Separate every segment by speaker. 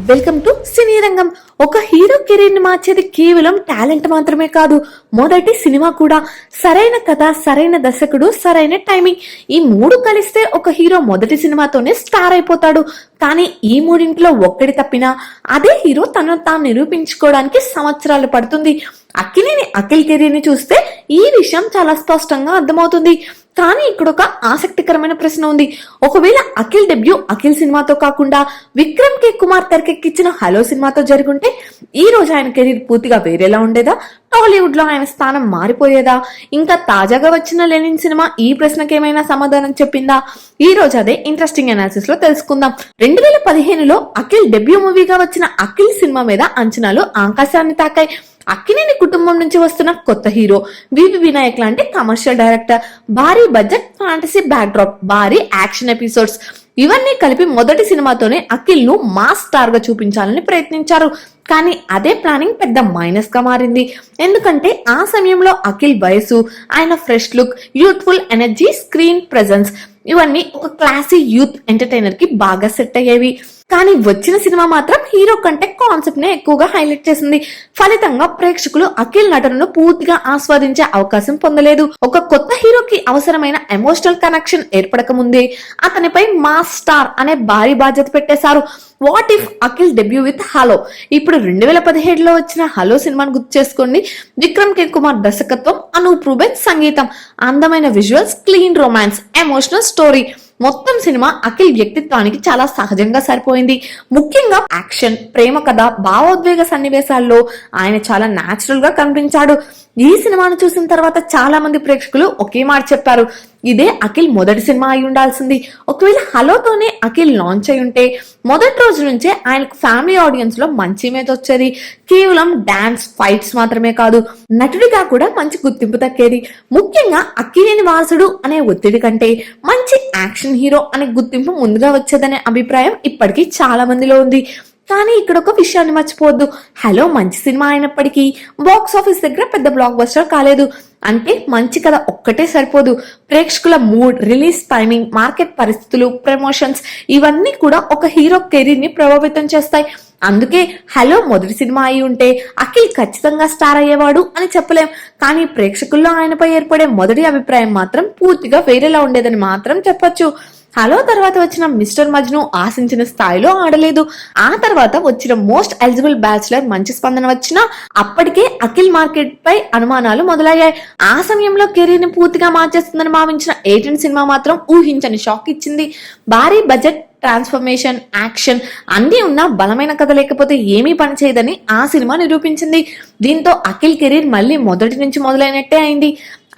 Speaker 1: Welcome to సినీ రంగం. ఒక hero career ని మార్చేది కేవలం టాలెంట్ మాత్రమే కాదు, మొదటి సినిమా కూడా. సరైన కథ, సరైన దర్శకుడు, సరైన టైమింగ్, ఈ మూడు కలిస్తే ఒక హీరో మొదటి సినిమాతోనే స్టార్ అయిపోతాడు. కానీ ఈ మూడింట్లో ఒక్కడి తప్పినా అదే హీరో తనను తాను నిరూపించుకోవడానికి సంవత్సరాలు పడుతుంది. అఖిల్ కెరీర్ ని చూస్తే ఈ విషయం చాలా స్పష్టంగా అర్థమవుతుంది. కానీ ఇక్కడ ఒక ఆసక్తికరమైన ప్రశ్న ఉంది. ఒకవేళ అఖిల్ డెబ్యూ అఖిల్ సినిమాతో కాకుండా విక్రమ్ కే కుమార్ తెరకెక్కించిన హలో సినిమాతో జరుగుంటే ఈ రోజు ఆయన కెరీర్ పూర్తిగా వేరేలా ఉండేదా? టాలీవుడ్ లో ఆయన స్థానం మారిపోయేదా? ఇంకా తాజాగా వచ్చిన లెనిన్ సినిమా ఈ ప్రశ్నకి ఏమైనా సమాధానం చెప్పిందా? ఈ రోజు అదే ఇంట్రెస్టింగ్ అనాలిసిస్ లో తెలుసుకుందాం. 2015లో అఖిల్ డెబ్యూ మూవీగా వచ్చిన అఖిల్ సినిమా మీద అంచనాలు ఆకాశాన్ని తాకాయి. అక్కినేని కుటుంబం నుంచి వస్తున్న కొత్త హీరో, వివి వినాయక్ లాంటి కమర్షియల్ డైరెక్టర్, భారీ బడ్జెట్ ఫ్యాంటసీ బ్యాక్డ్రాప్, భారీ యాక్షన్ ఎపిసోడ్స్, ఇవన్నీ కలిపి మొదటి సినిమాతోనే అఖిల్ ను మాస్ స్టార్ గా చూపించాలని ప్రయత్నించారు. కానీ అదే ప్లానింగ్ పెద్ద మైనస్ గా మారింది. ఎందుకంటే ఆ సమయంలో అఖిల్ వయసు, ఆయన fresh look, youthful energy, screen presence ఇవన్నీ ఒక క్లాసీ యూత్ ఎంటర్టైనర్ కి బాగా సెట్ అయ్యేవి. కానీ వచ్చిన సినిమా మాత్రం హీరో కంటే కాన్సెప్ట్ నే ఎక్కువగా హైలైట్ చేసింది. ఫలితంగా ప్రేక్షకులు అఖిల్ నటనను పూర్తిగా ఆస్వాదించే అవకాశం పొందలేదు. ఒక కొత్త హీరోకి అవసరమైన ఎమోషనల్ కనెక్షన్ ఏర్పడక ముందే అతనిపై మాస్ స్టార్ అనే భారీ బాధ్యత పెట్టేశారు. What if Akhil debut with hello? ఇప్పుడు 2017లో వచ్చిన హలో సినిమాను గుర్తు చేసుకోండి. విక్రమ్ కే కుమార్ దర్శకత్వం, అనూప్ రూబెన్ సంగీతం, అందమైన visuals, clean romance, emotional story. మొత్తం సినిమా అఖిల్ వ్యక్తిత్వానికి చాలా సహజంగా సరిపోయింది. ముఖ్యంగా యాక్షన్, ప్రేమ కథ, భావోద్వేగ సన్నివేశాల్లో ఆయన చాలా న్యాచురల్ గా కనిపించాడు. ఈ సినిమాను చూసిన తర్వాత చాలా మంది ప్రేక్షకులు ఒకే మాట చెప్పారు, ఇదే అఖిల్ మొదటి సినిమా అయి ఉండాల్సింది. ఒకవేళ హలోతోనే అఖిల్ లాంచ్ అయి ఉంటే మొదటి రోజు నుంచే ఆయనకు ఫ్యామిలీ ఆడియన్స్ లో మంచి ఇమేజ్ వచ్చేది. కేవలం డాన్స్, ఫైట్స్ మాత్రమే కాదు, నటుడిగా కూడా మంచి గుర్తింపు దక్కేది. ముఖ్యంగా అక్కినేని వారసుడు అనే ఒత్తిడి కంటే మంచి యాక్షన్ హీరో అనే గుర్తింపు ముందుగా వచ్చేదనే అభిప్రాయం ఇప్పటికీ చాలా మందిలో ఉంది. కానీ ఇక్కడ ఒక విషయాన్ని మర్చిపోవద్దు, హలో మంచి సినిమా అయినప్పటికీ బాక్స్ ఆఫీస్ దగ్గర పెద్ద బ్లాక్ బస్టర్ కాలేదు. అంటే మంచి కథ ఒక్కటే సరిపోదు, ప్రేక్షకుల మూడ్, రిలీజ్ టైమింగ్, మార్కెట్ పరిస్థితులు, ప్రమోషన్స్ ఇవన్నీ కూడా ఒక హీరో కెరీర్ ని ప్రభావితం చేస్తాయి. అందుకే హలో మొదటి సినిమా అయి ఉంటే అఖిల్ ఖచ్చితంగా స్టార్ అయ్యేవాడు అని చెప్పలేం. కానీ ప్రేక్షకుల్లో ఆయనపై ఏర్పడే మొదటి అభిప్రాయం మాత్రం పూర్తిగా వేరేలా ఉండేదని మాత్రం చెప్పొచ్చు. హలో తర్వాత వచ్చిన మిస్టర్ మజ్ను ఆశించిన స్థాయిలో ఆడలేదు. ఆ తర్వాత వచ్చిన మోస్ట్ ఎలిజిబుల్ బ్యాచులర్ మంచి స్పందన వచ్చినా అప్పటికే అఖిల్ మార్కెట్ పై అనుమానాలు మొదలయ్యాయి. ఆ సమయంలో కెరీర్ ని పూర్తిగా మార్చేస్తుందని భావించిన 18 సినిమా మాత్రం ఊహించని షాక్ ఇచ్చింది. భారీ బడ్జెట్, ట్రాన్స్ఫర్మేషన్, యాక్షన్ అన్ని ఉన్న బలమైన కథ లేకపోతే ఏమీ పనిచేయదని ఆ సినిమా నిరూపించింది. దీంతో అఖిల్ కెరీర్ మళ్ళీ మొదటి నుంచి మొదలైనట్టే అయింది.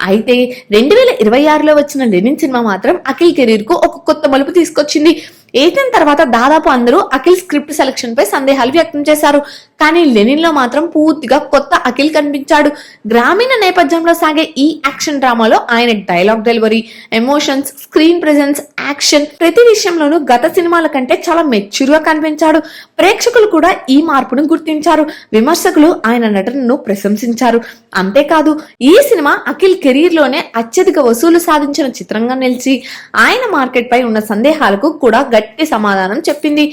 Speaker 1: అయితే 2026లో వచ్చిన లెనిన్ సినిమా మాత్రం అఖిల్ కెరీర్ కు ఒక కొత్త మలుపు తీసుకొచ్చింది. 18 తర్వాత దాదాపు అందరూ అఖిల్ స్క్రిప్ట్ సెలక్షన్ పై సందేహాలు వ్యక్తం చేశారు. కానీ లెనిన్ లో మాత్రం పూర్తిగా కొత్త అఖిల్ కనిపించాడు. గ్రామీణ నేపథ్యంలో సాగే ఈ యాక్షన్ డ్రామాలో ఆయన dialogue delivery, emotions, screen presence, action ప్రతి విషయంలోనూ గత సినిమాల కంటే చాలా మెచ్యూర్ గా కనిపించాడు. ప్రేక్షకులు కూడా ఈ మార్పును గుర్తించారు. విమర్శకులు ఆయన నటనను ప్రశంసించారు. అంతేకాదు ఈ సినిమా అఖిల్ కెరీర్ లోనే అత్యధిక వసూలు సాధించిన చిత్రంగా నిలిచి ఆయన మార్కెట్ పై ఉన్న సందేహాలకు కూడా గట్టి సమాధానం చెప్పింది.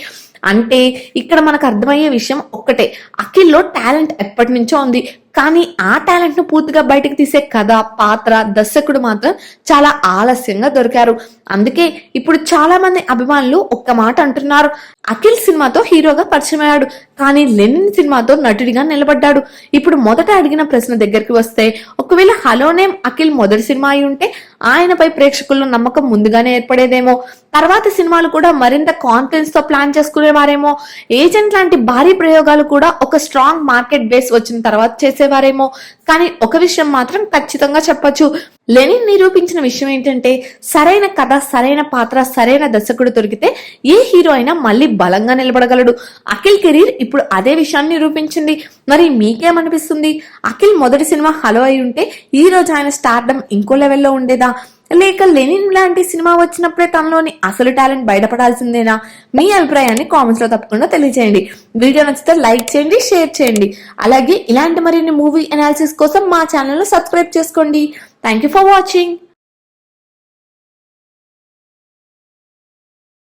Speaker 1: అంటే ఇక్కడ మనకు అర్థమయ్యే విషయం ఒక్కటే, అఖిల్లో టాలెంట్ ఎప్పటి నుంచో ఉంది. కానీ ఆ టాలెంట్ ను పూర్తిగా బయటకు తీసే కథ, పాత్ర, దర్శకుడు మాత్రం చాలా ఆలస్యంగా దొరికారు. అందుకే ఇప్పుడు చాలా మంది అభిమానులు ఒక్క మాట అంటున్నారు, అఖిల్ సినిమాతో హీరోగా పరిచయం అయ్యాడు, కానీ లెనిన్ సినిమాతో నటుడిగా నిలబడ్డాడు. ఇప్పుడు మొదట అడిగిన ప్రశ్న దగ్గరికి వస్తే, ఒకవేళ హలోనే అఖిల్ మొదటి సినిమా అయి ఉంటే ఆయనపై ప్రేక్షకుల్లో నమ్మకం ముందుగానే ఏర్పడేదేమో. తర్వాత సినిమాలు కూడా మరింత కాన్ఫిడెన్స్ తో ప్లాన్ చేసుకునేవారేమో. ఏజెంట్ లాంటి భారీ ప్రయోగాలు కూడా ఒక స్ట్రాంగ్ మార్కెట్ బేస్ వచ్చిన తర్వాత చేసేవారేమో. కానీ ఒక విషయం మాత్రం ఖచ్చితంగా చెప్పొచ్చు, లెనిన్ నిరూపించిన విషయం ఏంటంటే సరైన కథ, సరైన పాత్ర, సరైన దర్శకుడు దొరికితే ఏ హీరో అయినా మళ్ళీ బలంగా నిలబడగలడు. అఖిల్ కెరీర్ ఇప్పుడు అదే విషయాన్ని నిరూపించింది. మరి మీకేమనిపిస్తుంది? అఖిల్ మొదటి సినిమా హలో అయి ఉంటే ఈ రోజు ఆయన స్టార్డమ్ ఇంకో లెవెల్లో ఉండేదా? లేక లెనిన్ లాంటి సినిమా వచ్చినప్పుడే తనలోని అసలు టాలెంట్ బయటపడాల్సిందేనా? మీ అభిప్రాయాన్ని కామెంట్స్ లో తప్పకుండా తెలియజేయండి. వీడియో నచ్చితే లైక్ చేయండి, షేర్ చేయండి. అలాగే ఇలాంటి మరిన్ని మూవీ అనాలిసిస్ కోసం మా ఛానల్ ను సబ్స్క్రైబ్ చేసుకోండి. Thank you for watching.